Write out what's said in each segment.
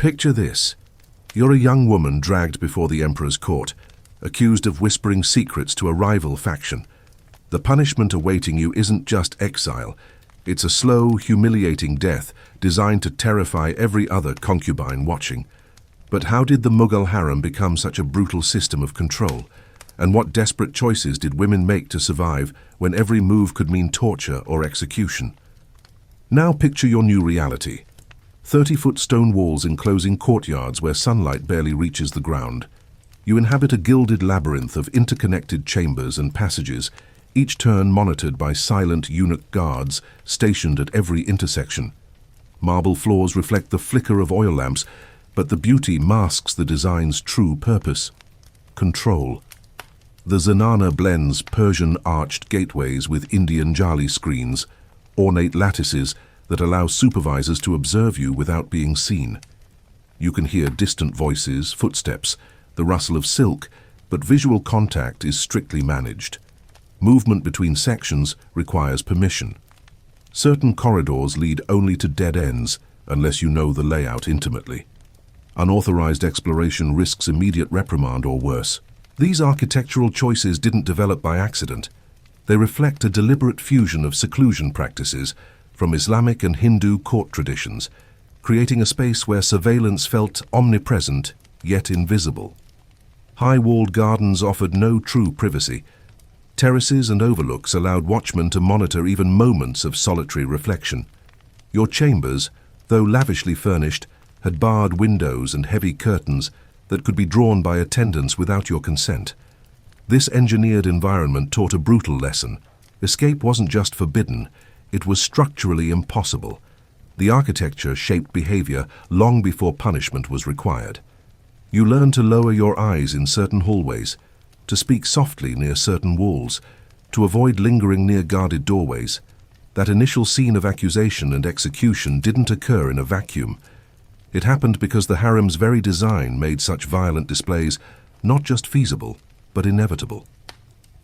Picture this. You're a young woman dragged before the emperor's court, accused of whispering secrets to a rival faction. The punishment awaiting you isn't just exile. It's a slow, humiliating death designed to terrify every other concubine watching. But how did the Mughal Harem become such a brutal system of control? And what desperate choices did women make to survive when every move could mean torture or execution? Now picture your new reality. 30-foot stone walls enclosing courtyards where sunlight barely reaches the ground. You inhabit a gilded labyrinth of interconnected chambers and passages, each turn monitored by silent eunuch guards stationed at every intersection. Marble floors reflect the flicker of oil lamps, but the beauty masks the design's true purpose: control. The zanana blends Persian arched gateways with Indian jali screens, ornate lattices that allow supervisors to observe you without being seen. You can hear distant voices, footsteps, the rustle of silk, but visual contact is strictly managed. Movement between sections requires permission. Certain corridors lead only to dead ends unless you know the layout intimately. Unauthorized exploration risks immediate reprimand or worse. These architectural choices didn't develop by accident. They reflect a deliberate fusion of seclusion practices from Islamic and Hindu court traditions, creating a space where surveillance felt omnipresent yet invisible. High-walled gardens offered no true privacy. Terraces and overlooks allowed watchmen to monitor even moments of solitary reflection. Your chambers, though lavishly furnished, had barred windows and heavy curtains that could be drawn by attendants without your consent. This engineered environment taught a brutal lesson. Escape wasn't just forbidden, it was structurally impossible. The architecture shaped behavior long before punishment was required. You learned to lower your eyes in certain hallways, to speak softly near certain walls, to avoid lingering near guarded doorways. That initial scene of accusation and execution didn't occur in a vacuum. It happened because the harem's very design made such violent displays not just feasible, but inevitable.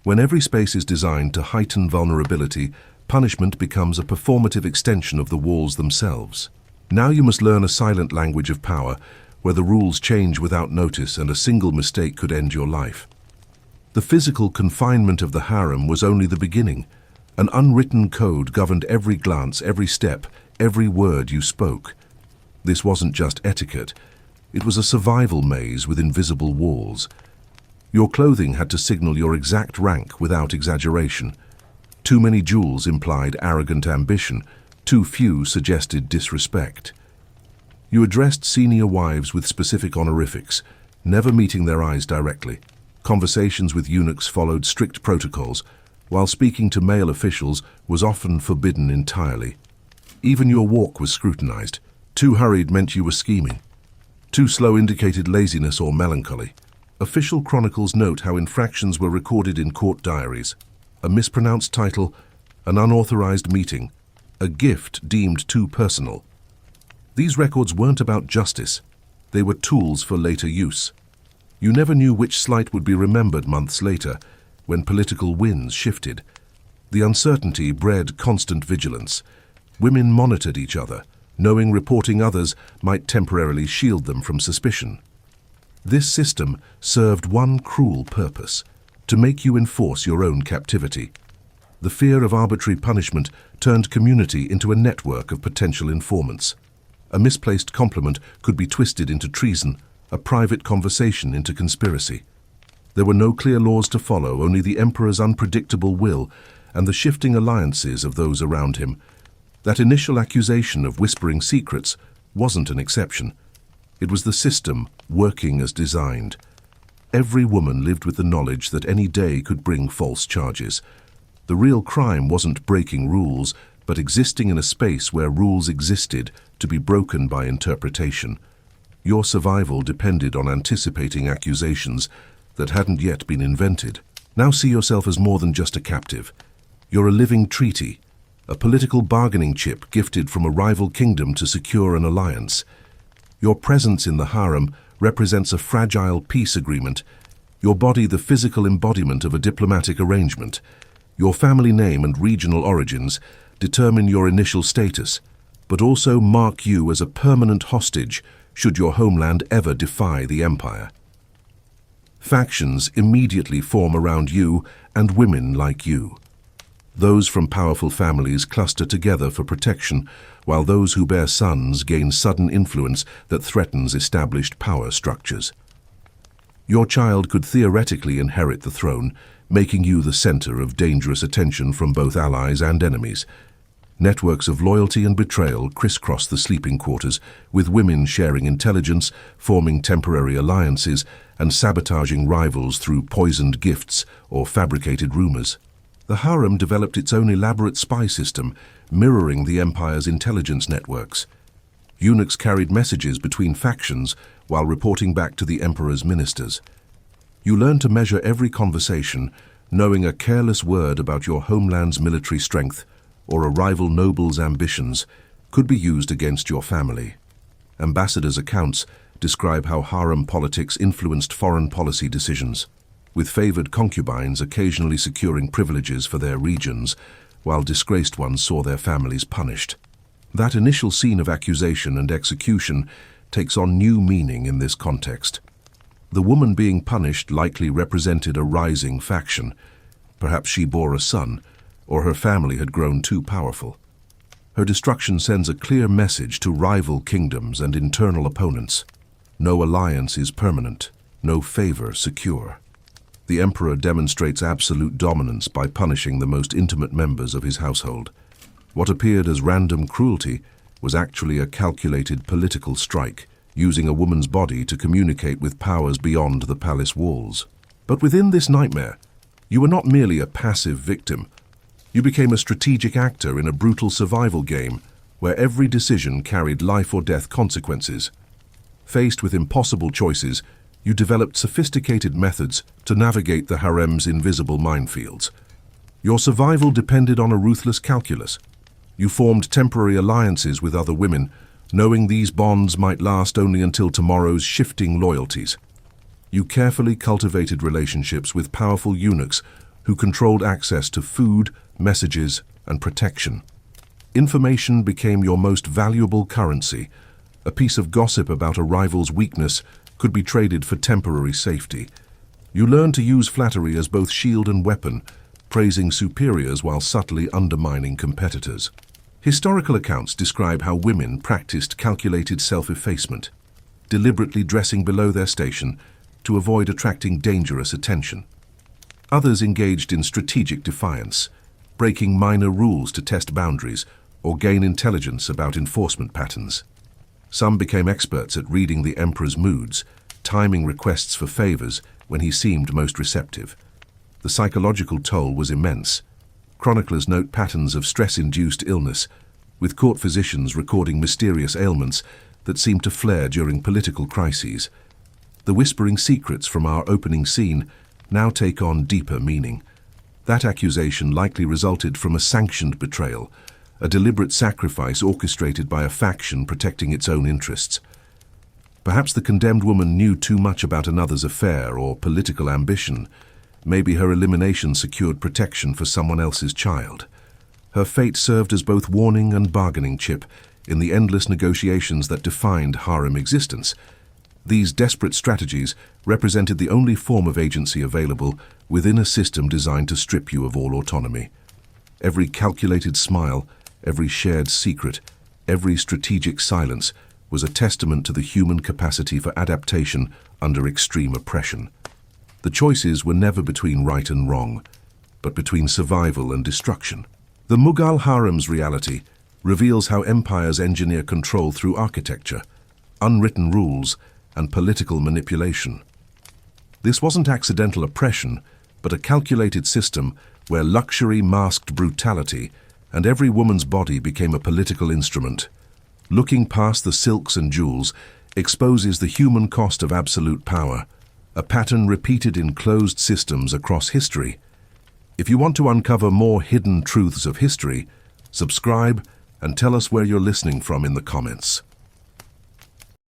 When every space is designed to heighten vulnerability, punishment becomes a performative extension of the walls themselves. Now you must learn a silent language of power, where the rules change without notice and a single mistake could end your life. The physical confinement of the harem was only the beginning. An unwritten code governed every glance, every step, every word you spoke. This wasn't just etiquette. It was a survival maze with invisible walls. Your clothing had to signal your exact rank without exaggeration. Too many jewels implied arrogant ambition. Too few suggested disrespect. You addressed senior wives with specific honorifics, never meeting their eyes directly. Conversations with eunuchs followed strict protocols, while speaking to male officials was often forbidden entirely. Even your walk was scrutinized. Too hurried meant you were scheming. Too slow indicated laziness or melancholy. Official chronicles note how infractions were recorded in court diaries. A mispronounced title, an unauthorized meeting, a gift deemed too personal. These records weren't about justice. They were tools for later use. You never knew which slight would be remembered months later, when political winds shifted. The uncertainty bred constant vigilance. Women monitored each other, knowing reporting others might temporarily shield them from suspicion. This system served one cruel purpose: to make you enforce your own captivity. The fear of arbitrary punishment turned community into a network of potential informants. A misplaced compliment could be twisted into treason, a private conversation into conspiracy. There were no clear laws to follow, only the emperor's unpredictable will and the shifting alliances of those around him. That initial accusation of whispering secrets wasn't an exception. It was the system working as designed. Every woman lived with the knowledge that any day could bring false charges. The real crime wasn't breaking rules, but existing in a space where rules existed to be broken by interpretation. Your survival depended on anticipating accusations that hadn't yet been invented. Now see yourself as more than just a captive. You're a living treaty, a political bargaining chip gifted from a rival kingdom to secure an alliance. Your presence in the harem represents a fragile peace agreement, your body the physical embodiment of a diplomatic arrangement. Your family name and regional origins determine your initial status, but also mark you as a permanent hostage should your homeland ever defy the empire. Factions immediately form around you and women like you. Those from powerful families cluster together for protection, while those who bear sons gain sudden influence that threatens established power structures. Your child could theoretically inherit the throne, making you the center of dangerous attention from both allies and enemies. Networks of loyalty and betrayal crisscross the sleeping quarters, with women sharing intelligence, forming temporary alliances, and sabotaging rivals through poisoned gifts or fabricated rumors. The harem developed its own elaborate spy system, mirroring the empire's intelligence networks. Eunuchs carried messages between factions while reporting back to the emperor's ministers. You learn to measure every conversation, knowing a careless word about your homeland's military strength or a rival noble's ambitions could be used against your family. Ambassadors' accounts describe how harem politics influenced foreign policy decisions, with favored concubines occasionally securing privileges for their regions, while disgraced ones saw their families punished. That initial scene of accusation and execution takes on new meaning in this context. The woman being punished likely represented a rising faction. Perhaps she bore a son, or her family had grown too powerful. Her destruction sends a clear message to rival kingdoms and internal opponents. No alliance is permanent, no favor secure. The emperor demonstrates absolute dominance by punishing the most intimate members of his household. What appeared as random cruelty was actually a calculated political strike, using a woman's body to communicate with powers beyond the palace walls. But within this nightmare, you were not merely a passive victim. You became a strategic actor in a brutal survival game where every decision carried life or death consequences. Faced with impossible choices, you developed sophisticated methods to navigate the harem's invisible minefields. Your survival depended on a ruthless calculus. You formed temporary alliances with other women, knowing these bonds might last only until tomorrow's shifting loyalties. You carefully cultivated relationships with powerful eunuchs who controlled access to food, messages, and protection. Information became your most valuable currency. A piece of gossip about a rival's weakness could be traded for temporary safety. You learned to use flattery as both shield and weapon, praising superiors while subtly undermining competitors. Historical accounts describe how women practiced calculated self-effacement, deliberately dressing below their station to avoid attracting dangerous attention. Others engaged in strategic defiance, breaking minor rules to test boundaries or gain intelligence about enforcement patterns. Some became experts at reading the emperor's moods, timing requests for favors when he seemed most receptive. The psychological toll was immense. Chroniclers note patterns of stress-induced illness, with court physicians recording mysterious ailments that seemed to flare during political crises. The whispering secrets from our opening scene now take on deeper meaning. That accusation likely resulted from a sanctioned betrayal, a deliberate sacrifice orchestrated by a faction protecting its own interests. Perhaps the condemned woman knew too much about another's affair or political ambition. Maybe her elimination secured protection for someone else's child. Her fate served as both warning and bargaining chip in the endless negotiations that defined harem existence. These desperate strategies represented the only form of agency available within a system designed to strip you of all autonomy. Every calculated smile, every shared secret, every strategic silence was a testament to the human capacity for adaptation under extreme oppression. The choices were never between right and wrong, but between survival and destruction. The Mughal Harem's reality reveals how empires engineer control through architecture, unwritten rules, and political manipulation. This wasn't accidental oppression, but a calculated system where luxury masked brutality and every woman's body became a political instrument. Looking past the silks and jewels exposes the human cost of absolute power, a pattern repeated in closed systems across history. If you want to uncover more hidden truths of history, subscribe and tell us where you're listening from in the comments.